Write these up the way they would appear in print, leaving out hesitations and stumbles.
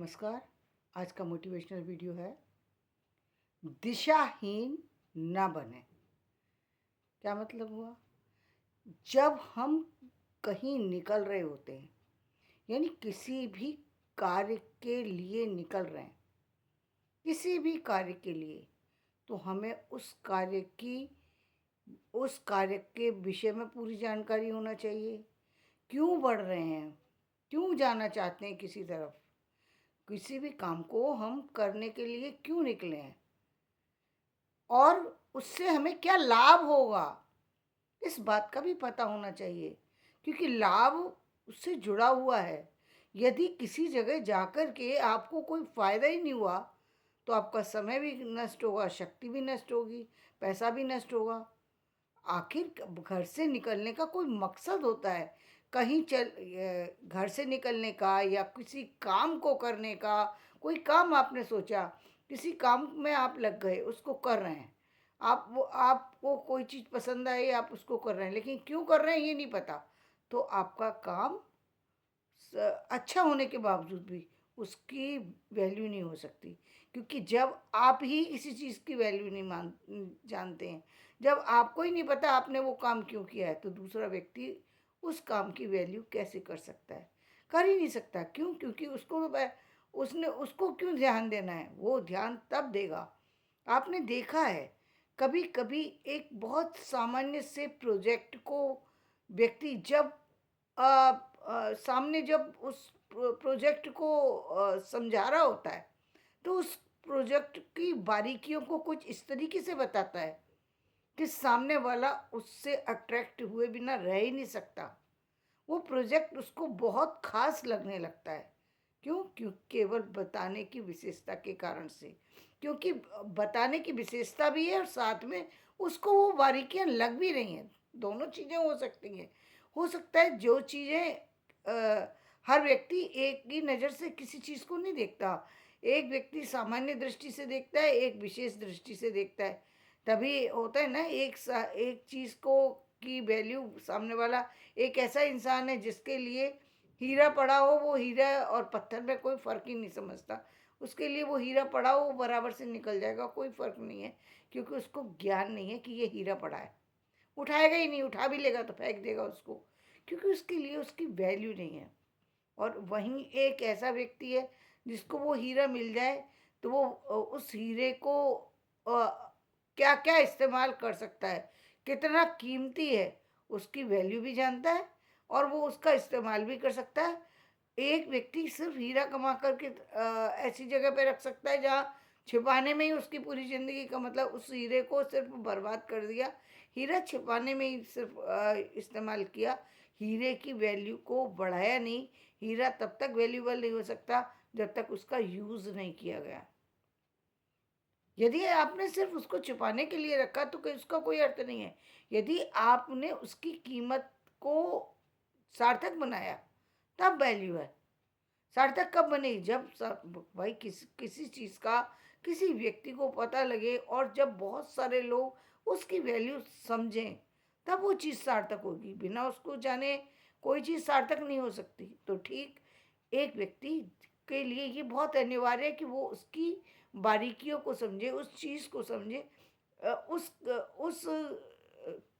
नमस्कार। आज का मोटिवेशनल वीडियो है दिशाहीन ना बने। क्या मतलब हुआ? जब हम कहीं निकल रहे होते हैं, यानी किसी भी कार्य के लिए निकल रहे हैं, किसी भी कार्य के लिए, तो हमें उस कार्य के विषय में पूरी जानकारी होना चाहिए। क्यों बढ़ रहे हैं, क्यों जाना चाहते हैं किसी तरफ, किसी भी काम को हम करने के लिए क्यों निकले हैं और उससे हमें क्या लाभ होगा, इस बात का भी पता होना चाहिए। क्योंकि लाभ उससे जुड़ा हुआ है। यदि किसी जगह जाकर के आपको कोई फ़ायदा ही नहीं हुआ, तो आपका समय भी नष्ट होगा, शक्ति भी नष्ट होगी, पैसा भी नष्ट होगा। आखिर घर से निकलने का कोई मकसद होता है। कहीं घर से निकलने का या किसी काम को करने का, कोई काम आपने सोचा, किसी काम में आप लग गए, उसको कर रहे हैं। आपको कोई चीज़ पसंद आई, आप उसको कर रहे हैं, लेकिन क्यों कर रहे हैं ये नहीं पता। तो आपका काम अच्छा होने के बावजूद भी उसकी वैल्यू नहीं हो सकती। क्योंकि जब आप ही किसी चीज़ की वैल्यू नहीं जानते हैं, जब आपको ही नहीं पता आपने वो काम क्यों किया है, तो दूसरा व्यक्ति उस काम की वैल्यू कैसे कर सकता है? कर ही नहीं सकता। क्यों? क्योंकि उसने उसको क्यों ध्यान देना है? वो ध्यान तब देगा। आपने देखा है, कभी कभी एक बहुत सामान्य से प्रोजेक्ट को व्यक्ति जब सामने जब उस प्रोजेक्ट को समझा रहा होता है, तो उस प्रोजेक्ट की बारीकियों को कुछ इस तरीके से बताता है कि सामने वाला उससे अट्रैक्ट हुए बिना रह ही नहीं सकता। वो प्रोजेक्ट उसको बहुत खास लगने लगता है। क्यों? केवल बताने की विशेषता के कारण से। क्योंकि बताने की विशेषता भी है और साथ में उसको वो बारीकियां लग भी रही हैं। दोनों चीज़ें हो सकती हैं। हो सकता है जो चीज़ें हर व्यक्ति एक ही नज़र से किसी चीज़ को नहीं देखता। एक व्यक्ति सामान्य दृष्टि से देखता है, एक विशेष दृष्टि से देखता है। तभी होता है ना, एक चीज़ को की वैल्यू सामने वाला, एक ऐसा इंसान है जिसके लिए हीरा पड़ा हो, वो हीरा और पत्थर में कोई फ़र्क ही नहीं समझता। उसके लिए वो हीरा पड़ा हो, वो बराबर से निकल जाएगा, कोई फ़र्क नहीं है। क्योंकि उसको ज्ञान नहीं है कि ये हीरा पड़ा है। उठाएगा ही नहीं, उठा भी लेगा तो फेंक देगा उसको। क्योंकि उसके लिए उसकी वैल्यू नहीं है। और वहीं एक ऐसा व्यक्ति है जिसको वो हीरा मिल जाए, तो वो उस हीरे को क्या क्या इस्तेमाल कर सकता है, कितना कीमती है, उसकी वैल्यू भी जानता है और वो उसका इस्तेमाल भी कर सकता है। एक व्यक्ति सिर्फ हीरा कमा करके ऐसी जगह पे रख सकता है जहाँ छिपाने में ही उसकी पूरी ज़िंदगी का, मतलब उस हीरे को सिर्फ बर्बाद कर दिया। हीरा छिपाने में ही सिर्फ इस्तेमाल किया, हीरे की वैल्यू को बढ़ाया नहीं। हीरा तब तक वैल्यूबल नहीं हो सकता जब तक उसका यूज़ नहीं किया गया। यदि आपने सिर्फ उसको छुपाने के लिए रखा तो उसका कोई अर्थ नहीं है। यदि आपने उसकी कीमत को सार्थक बनाया, तब वैल्यू है। सार्थक कब बनेगी? जब भाई किसी चीज़ का किसी व्यक्ति को पता लगे और जब बहुत सारे लोग उसकी वैल्यू समझें, तब वो चीज़ सार्थक होगी। बिना उसको जाने कोई चीज़ सार्थक नहीं हो सकती। तो ठीक एक व्यक्ति के लिए ये बहुत अनिवार्य है कि वो उसकी बारीकियों को समझे, उस चीज़ को समझे, उस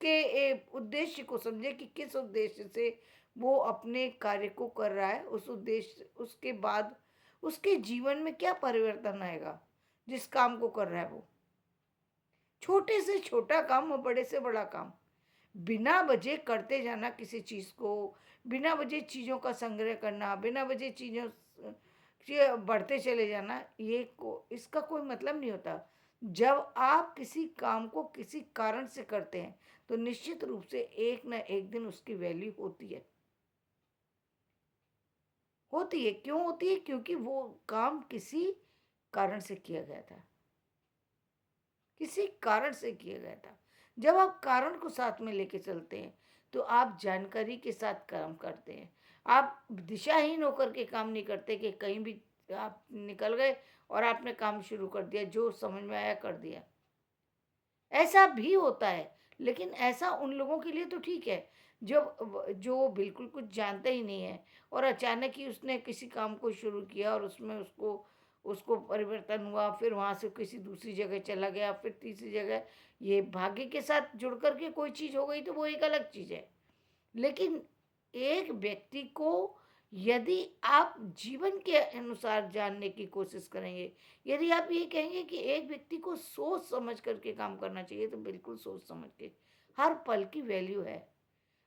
के उद्देश्य को समझे कि किस उद्देश्य से वो अपने कार्य को कर रहा है। उस उद्देश्य, उसके बाद उसके जीवन में क्या परिवर्तन आएगा जिस काम को कर रहा है वो। छोटे से छोटा काम और बड़े से बड़ा काम, बिना वजह करते जाना किसी चीज़ को, बिना वजह चीज़ों का संग्रह करना, बिना वजह चीज़ों ये बढ़ते चले जाना, इसका कोई मतलब नहीं होता। जब आप किसी काम को किसी कारण से करते हैं, तो निश्चित रूप से एक ना एक दिन उसकी वैल्यू होती है। होती है, क्यों होती है? क्योंकि वो काम किसी कारण से किया गया था, किसी कारण से किया गया था। जब आप कारण को साथ में लेके चलते हैं, तो आप जानकारी के साथ काम करते हैं। आप दिशाहीन होकर के काम नहीं करते कि कहीं भी आप निकल गए और आपने काम शुरू कर दिया, जो समझ में आया कर दिया। ऐसा भी होता है, लेकिन ऐसा उन लोगों के लिए तो ठीक है जो बिल्कुल कुछ जानता ही नहीं है और अचानक ही उसने किसी काम को शुरू किया और उसमें उसको उसको परिवर्तन हुआ, फिर वहाँ से किसी दूसरी जगह चला गया, फिर तीसरी जगह, ये भाग्य के साथ जुड़ कर के कोई चीज़ हो गई तो वो एक अलग चीज़ है। लेकिन एक व्यक्ति को यदि आप जीवन के अनुसार जानने की कोशिश करेंगे, यदि आप ये कहेंगे कि एक व्यक्ति को सोच समझ करके काम करना चाहिए, तो बिल्कुल सोच समझ के। हर पल की वैल्यू है।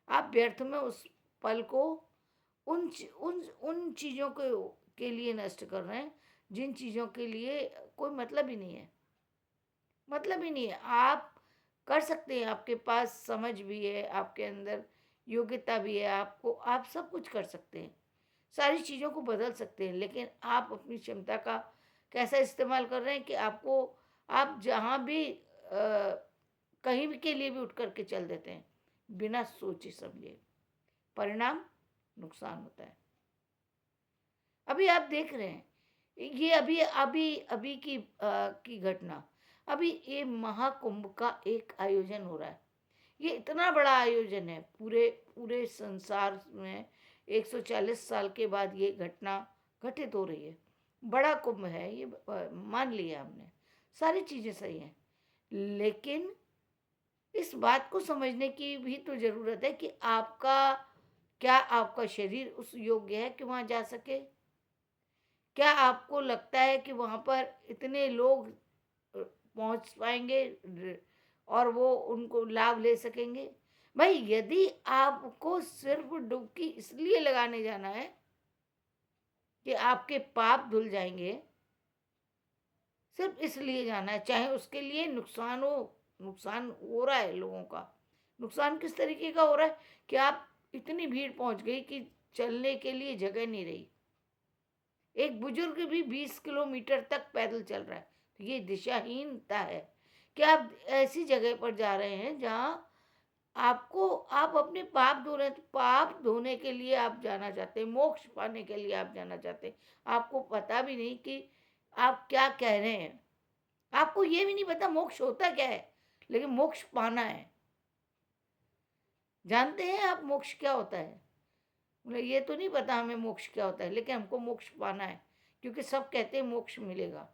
आप व्यर्थ में उस पल को उन चीज़ों के लिए नष्ट कर रहे हैं, जिन चीज़ों के लिए कोई मतलब ही नहीं है। मतलब ही नहीं है। आप कर सकते हैं, आपके पास समझ भी है, आपके अंदर योग्यता भी है, आप सब कुछ कर सकते हैं, सारी चीज़ों को बदल सकते हैं, लेकिन आप अपनी क्षमता का कैसा इस्तेमाल कर रहे हैं कि आप जहाँ भी कहीं भी के लिए भी उठ कर के चल देते हैं, बिना सोचे समझे। परिणाम नुकसान होता है। अभी आप देख रहे हैं, ये अभी अभी अभी की घटना, अभी ये महाकुंभ का एक आयोजन हो रहा है। ये इतना बड़ा आयोजन है, पूरे पूरे संसार में 140 साल के बाद ये घटना घटित हो रही है। बड़ा कुंभ है ये, मान लिया हमने, सारी चीज़ें सही हैं, लेकिन इस बात को समझने की भी तो ज़रूरत है कि आपका शरीर उस योग्य है कि वहाँ जा सके? क्या आपको लगता है कि वहाँ पर इतने लोग पहुँच पाएँगे और वो उनको लाभ ले सकेंगे? भाई, यदि आपको सिर्फ़ डुबकी इसलिए लगाने जाना है कि आपके पाप धुल जाएँगे, सिर्फ़ इसलिए जाना है, चाहे उसके लिए नुकसान हो रहा है लोगों का। नुकसान किस तरीके का हो रहा है कि आप इतनी भीड़ पहुँच गई कि चलने के लिए जगह नहीं रही। एक बुजुर्ग भी 20 किलोमीटर तक पैदल चल रहा है। तो ये दिशाहीनता है कि आप ऐसी जगह पर जा रहे हैं जहाँ आप अपने पाप धो रहे हैं। तो पाप धोने के लिए आप जाना चाहते हैं, मोक्ष पाने के लिए आप जाना चाहते हैं। आपको पता भी नहीं कि आप क्या कह रहे हैं। आपको ये भी नहीं पता मोक्ष होता क्या है, लेकिन मोक्ष पाना है। जानते हैं आप मोक्ष क्या होता है? बोले ये तो नहीं पता हमें मोक्ष क्या होता है, लेकिन हमको मोक्ष पाना है, क्योंकि सब कहते हैं मोक्ष मिलेगा।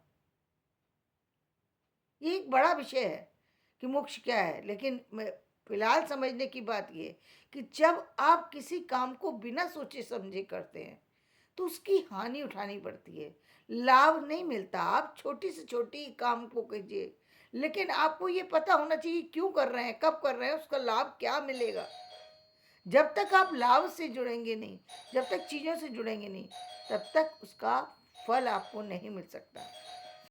ये एक बड़ा विषय है कि मोक्ष क्या है, लेकिन फिलहाल समझने की बात ये कि जब आप किसी काम को बिना सोचे समझे करते हैं, तो उसकी हानि उठानी पड़ती है, लाभ नहीं मिलता। आप छोटी से छोटी काम को कीजिए, लेकिन आपको ये पता होना चाहिए क्यों कर रहे हैं, कब कर रहे हैं, उसका लाभ क्या मिलेगा। जब तक आप लाभ से जुड़ेंगे नहीं, जब तक चीज़ों से जुड़ेंगे नहीं, तब तक उसका फल आपको नहीं मिल सकता।